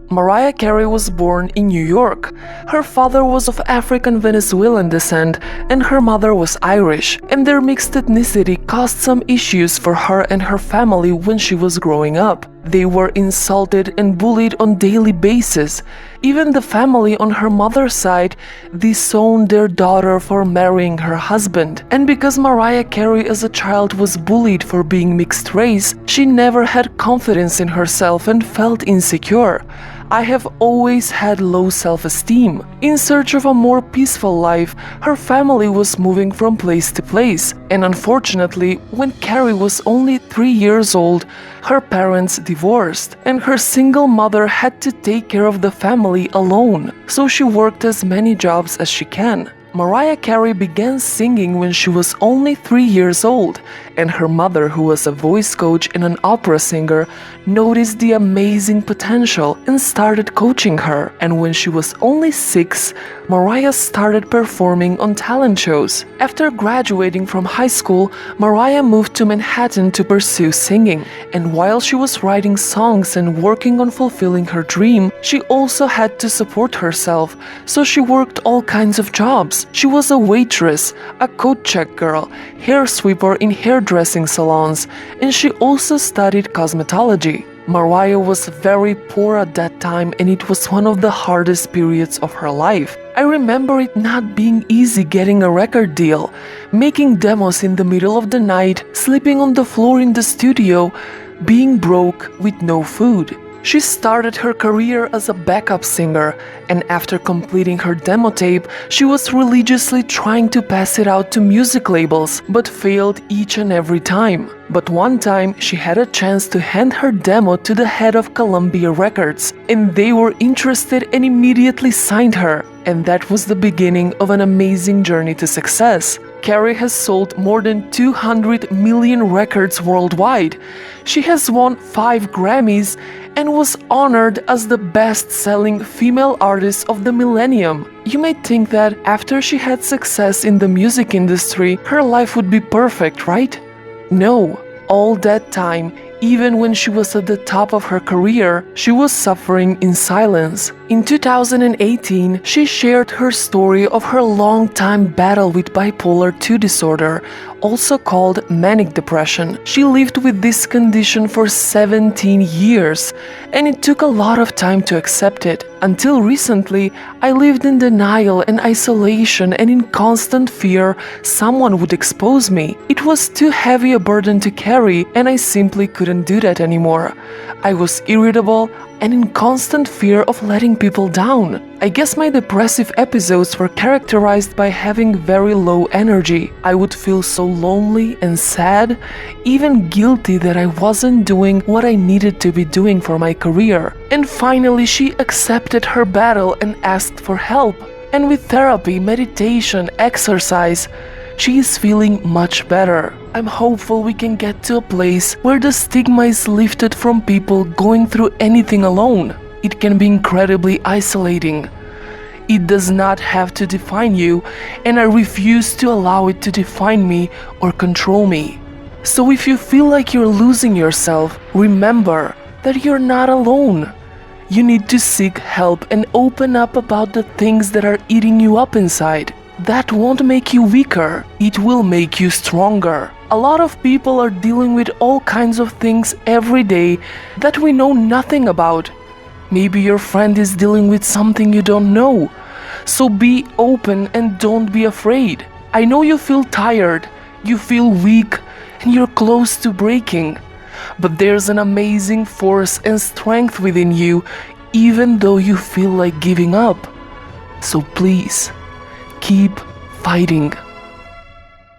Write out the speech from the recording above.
Mariah Carey was born in New York. Her father was of African Venezuelan descent and her mother was Irish, and their mixed ethnicity caused some issues for her and her family when she was growing up. They were insulted and bullied on a daily basis. Even the family on her mother's side disowned their daughter for marrying her husband. And because Mariah Carey as a child was bullied for being mixed race, she never had confidence in herself and felt insecure. I have always had low self-esteem. In search of a more peaceful life, her family was moving from place to place. And unfortunately, when Carey was only 3 years old, her parents divorced, and her single mother had to take care of the family alone. So she worked as many jobs as she can. Mariah Carey began singing when she was only 3 years old, and her mother, who was a voice coach and an opera singer, noticed the amazing potential and started coaching her. And when she was only 6, Mariah started performing on talent shows. After graduating from high school, Mariah moved to Manhattan to pursue singing. And while she was writing songs and working on fulfilling her dream, she also had to support herself, so she worked all kinds of jobs. She was a waitress, a coat check girl, hair sweeper in hairdressing salons, and she also studied cosmetology. Mariah was very poor at that time, and it was one of the hardest periods of her life. I remember it not being easy getting a record deal, making demos in the middle of the night, sleeping on the floor in the studio, being broke with no food. She started her career as a backup singer, and after completing her demo tape, she was religiously trying to pass it out to music labels, but failed each and every time. But one time, she had a chance to hand her demo to the head of Columbia Records, and they were interested and immediately signed her. And that was the beginning of an amazing journey to success. Carey has sold more than 200 million records worldwide. She has won 5 Grammys and was honored as the best-selling female artist of the millennium. You may think that after she had success in the music industry, her life would be perfect, right? No. All that time, even when she was at the top of her career, she was suffering in silence. In 2018, she shared her story of her long-time battle with bipolar II disorder, also called manic depression. She lived with this condition for 17 years, and it took a lot of time to accept it. Until recently, I lived in denial and isolation and in constant fear someone would expose me. It was too heavy a burden to carry, and I simply couldn't do that anymore. I was irritable and in constant fear of letting people down. I guess my depressive episodes were characterized by having very low energy. I would feel so lonely and sad, even guilty that I wasn't doing what I needed to be doing for my career. And finally, she accepted her battle and asked for help. And with therapy, meditation, exercise, she is feeling much better. I'm hopeful we can get to a place where the stigma is lifted from people going through anything alone. It can be incredibly isolating. It does not have to define you, and I refuse to allow it to define me or control me. So if you feel like you're losing yourself, remember that you're not alone. You need to seek help and open up about the things that are eating you up inside. That won't make you weaker, it will make you stronger. A lot of people are dealing with all kinds of things every day that we know nothing about. Maybe your friend is dealing with something you don't know. So be open and don't be afraid. I know you feel tired, you feel weak, and you're close to breaking. But there's an amazing force and strength within you, even though you feel like giving up. So please, keep fighting.